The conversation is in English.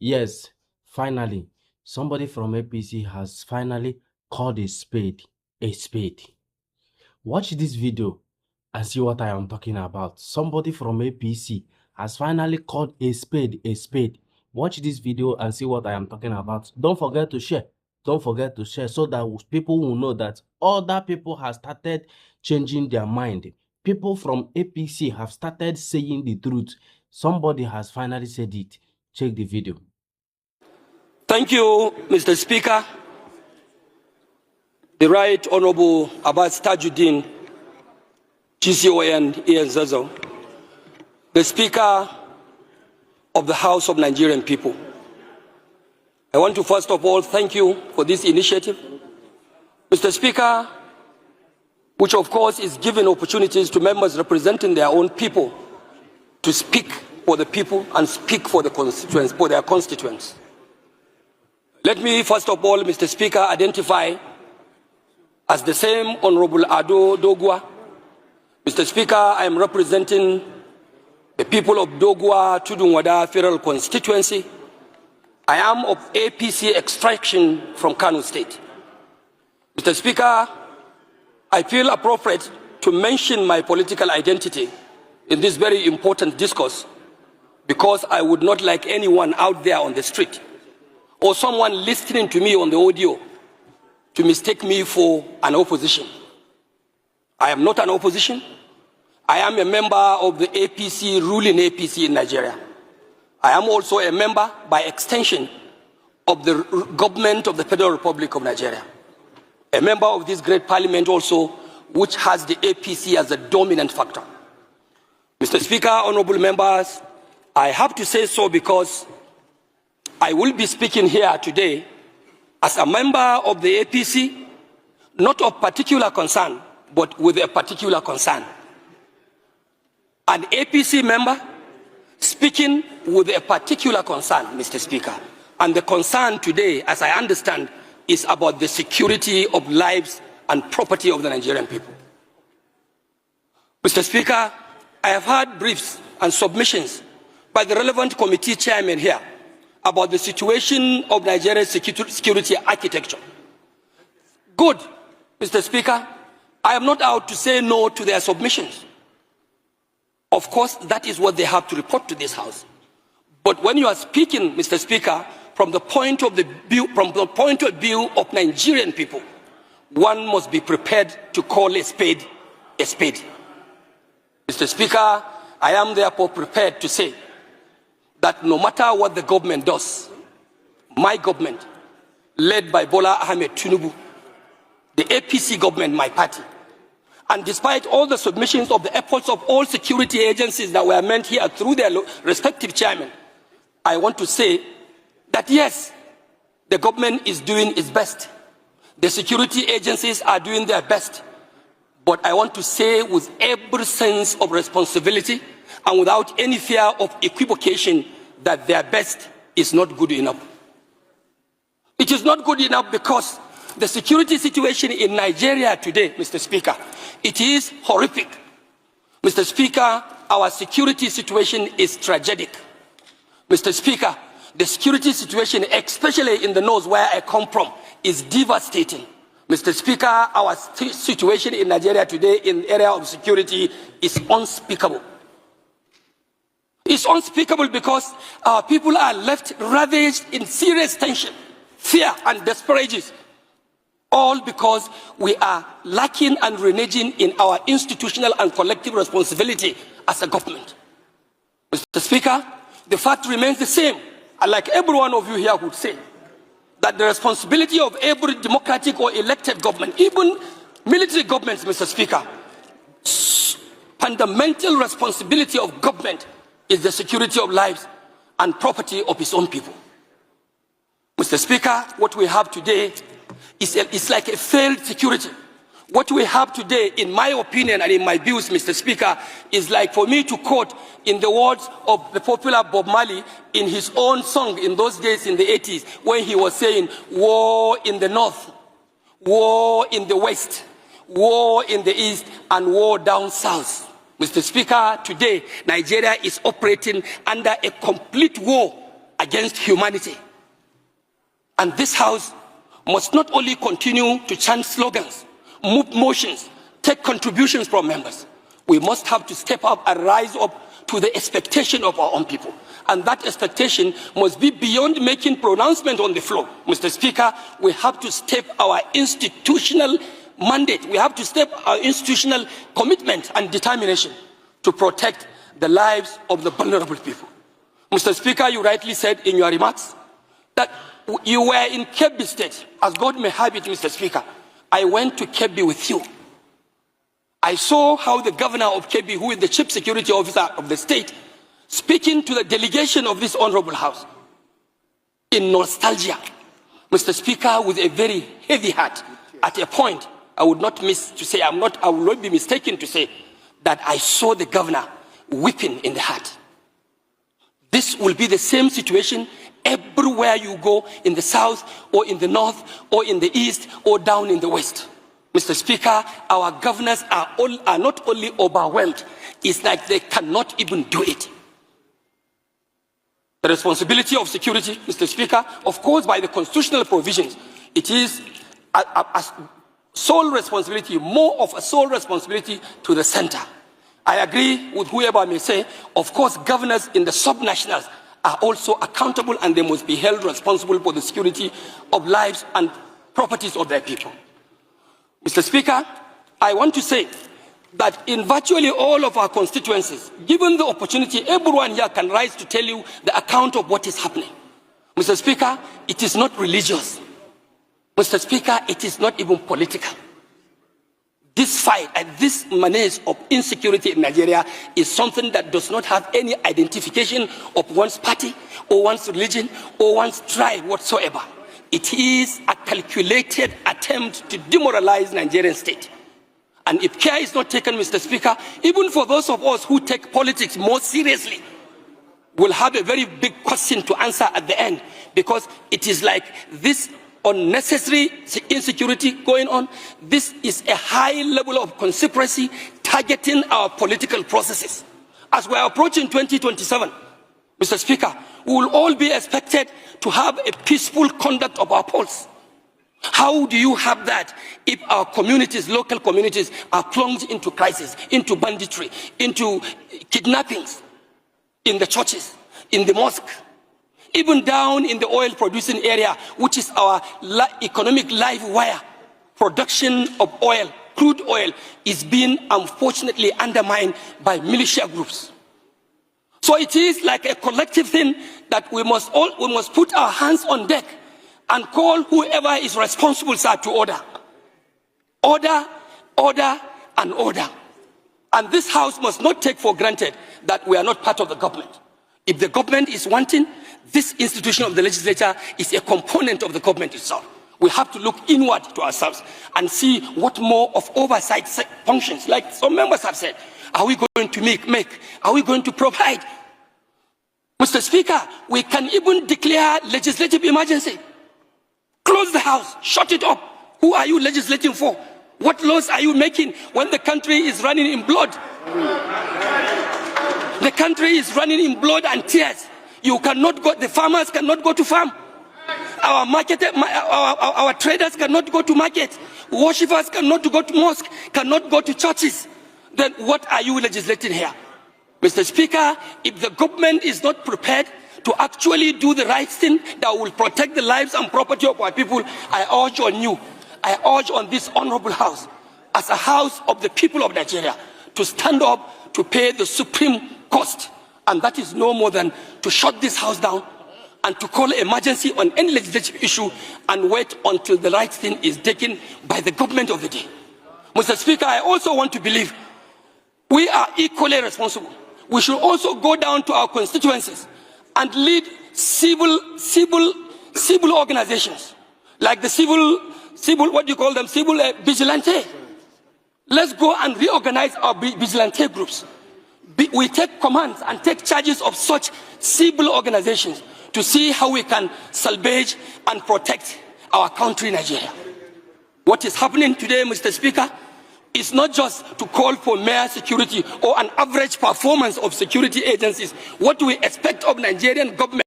Yes, finally, somebody from APC has finally called a spade a spade. Watch this video and see what I am talking about. Somebody from APC has finally called a spade a spade. Watch this video and see what I am talking about. Don't forget to share. Don't forget to share so that people will know that other people have started changing their mind. People from APC have started saying the truth. Somebody has finally said it. Check the video. Thank you, Mr. Speaker. The Right Honorable Abbas Tajuddin, GCON Zazo, the Speaker of the House of Nigerian People. I want to first of all thank you for this initiative. Mr. Speaker, which of course is giving opportunities to members representing their own people to speak for the people and speak for the constituents, for their constituents. Let me first of all, Mr. Speaker, identify as the same Honorable Ado Dogwa. Mr. Speaker, I am representing the people of Dogwa Tudunwada Federal Constituency. I am of APC extraction from Kano State. Mr. Speaker, I feel appropriate to mention my political identity in this very important discourse because I would not like anyone out there on the street or someone listening to me on the audio to mistake me for an opposition. I am not an opposition. I am a member of the APC, ruling APC in Nigeria. I am also a member, by extension, of the government of the Federal Republic of Nigeria. A member of this great parliament also, which has the APC as a dominant factor. Mr. Speaker, honorable members, I have to say so because I will be speaking here today as a member of the APC, not of particular concern, but with a particular concern. An APC member speaking with a particular concern, Mr. Speaker. And the concern today, as I understand, is about the security of lives and property of the Nigerian people. Mr. Speaker, I have heard briefs and submissions by the relevant committee chairman here about the situation of Nigeria's security architecture. Good, Mr. Speaker. I am not out to say no to their submissions. Of course, that is what they have to report to this House. But when you are speaking, Mr. Speaker, from the point of view of Nigerian people, one must be prepared to call a spade a spade. Mr. Speaker, I am therefore prepared to say that no matter what the government does, my government, led by Bola Ahmed Tinubu, the APC government, my party, and despite all the submissions of the efforts of all security agencies that were meant here through their respective chairmen, I want to say that yes, the government is doing its best. The security agencies are doing their best. But I want to say with every sense of responsibility and without any fear of equivocation that their best is not good enough. It is not good enough because the security situation in Nigeria today, Mr. Speaker, it is horrific. Mr. Speaker, our security situation is tragic. Mr. Speaker, the security situation, especially in the north where I come from, is devastating. Mr. Speaker, our situation in Nigeria today in the area of security is unspeakable. It's unspeakable because our people are left ravaged in serious tension, fear and desperation, all because we are lacking and reneging in our institutional and collective responsibility as a government. Mr. Speaker, the fact remains the same, and like every one of you here would say, that the responsibility of every democratic or elected government, even military governments, Mr. Speaker, fundamental responsibility of government is the security of lives and property of its own people. Mr. Speaker, what we have today is like a failed security. What we have today, in my opinion and in my views, Mr. Speaker, is like, for me to quote in the words of the popular Bob Marley in his own song in those days in the 80s, when he was saying, war in the north, war in the west, war in the east, and war down south. Mr. Speaker, today, Nigeria is operating under a complete war against humanity. And this House must not only continue to chant slogans, move motions, take contributions from members. We must have to step up and rise up to the expectation of our own people. And that expectation must be beyond making pronouncement on the floor. Mr. Speaker, we have to step our institutional mandate. We have to step our institutional commitment and determination to protect the lives of the vulnerable people. Mr. Speaker, you rightly said in your remarks that you were in Kebbi State. As God may have it, Mr. Speaker, I went to Kebbi with you. I saw how the governor of Kebbi, who is the chief security officer of the state, speaking to the delegation of this honorable house in nostalgia, Mr. Speaker, with a very heavy heart. At a point, I would not miss to say, I will not be mistaken to say that I saw the governor weeping in the heart. This will be the same situation everywhere you go, in the south or in the north or in the east or down in the west. Mr. Speaker, our governors are not only overwhelmed, it's like they cannot even do it. The responsibility of security, Mr. Speaker, of course, by the constitutional provisions, it is a sole responsibility, more of a sole responsibility to the center. I agree with whoever may say, of course, governors in the subnationals are also accountable and they must be held responsible for the security of lives and properties of their people. Mr. Speaker, I want to say that in virtually all of our constituencies, given the opportunity, everyone here can rise to tell you the account of what is happening. Mr. Speaker, it is not religious. Mr. Speaker, it is not even political. This fight and this menace of insecurity in Nigeria is something that does not have any identification of one's party or one's religion or one's tribe whatsoever. It is a calculated attempt to demoralize Nigerian state. And if care is not taken, Mr. Speaker, even for those of us who take politics more seriously, we'll have a very big question to answer at the end, because it is like this unnecessary insecurity going on. This is a high level of conspiracy targeting our political processes. As we are approaching 2027, Mr. Speaker, we will all be expected to have a peaceful conduct of our polls. How do you have that if our communities, local communities, are plunged into crisis, into banditry, into kidnappings in the churches, in the mosque, even down in the oil-producing area, which is our economic life wire? Production of oil, crude oil, is being unfortunately undermined by militia groups. So it is like a collective thing that we must put our hands on deck and call whoever is responsible, sir, to order. Order, order, and order. And this House must not take for granted that we are not part of the government. If the government is wanting, this institution of the legislature is a component of the government itself. We have to look inward to ourselves and see what more of oversight functions, like some members have said, are we going to make? Are we going to provide? Mr. Speaker, we can even declare legislative emergency. Close the House, shut it up. Who are you legislating for? What laws are you making when the country is running in blood? The country is running in blood and tears. You cannot go, the farmers cannot go to farm. Our traders cannot go to market. Worshippers cannot go to mosque, cannot go to churches. Then what are you legislating here? Mr. Speaker, if the government is not prepared to actually do the right thing that will protect the lives and property of our people, I urge on you, I urge on this honorable House, as a House of the people of Nigeria, to stand up to pay the supreme cost. And that is no more than to shut this House down and to call emergency on any legislative issue and wait until the right thing is taken by the government of the day. Mr. Speaker, I also want to believe we are equally responsible. We should also go down to our constituencies and lead civil organizations, like the civil vigilante. Let's go and reorganize our vigilante groups. We take commands and take charges of such civil organizations to see how we can salvage and protect our country, Nigeria. What is happening today, Mr. Speaker, is not just to call for mere security or an average performance of security agencies. What we expect of Nigerian government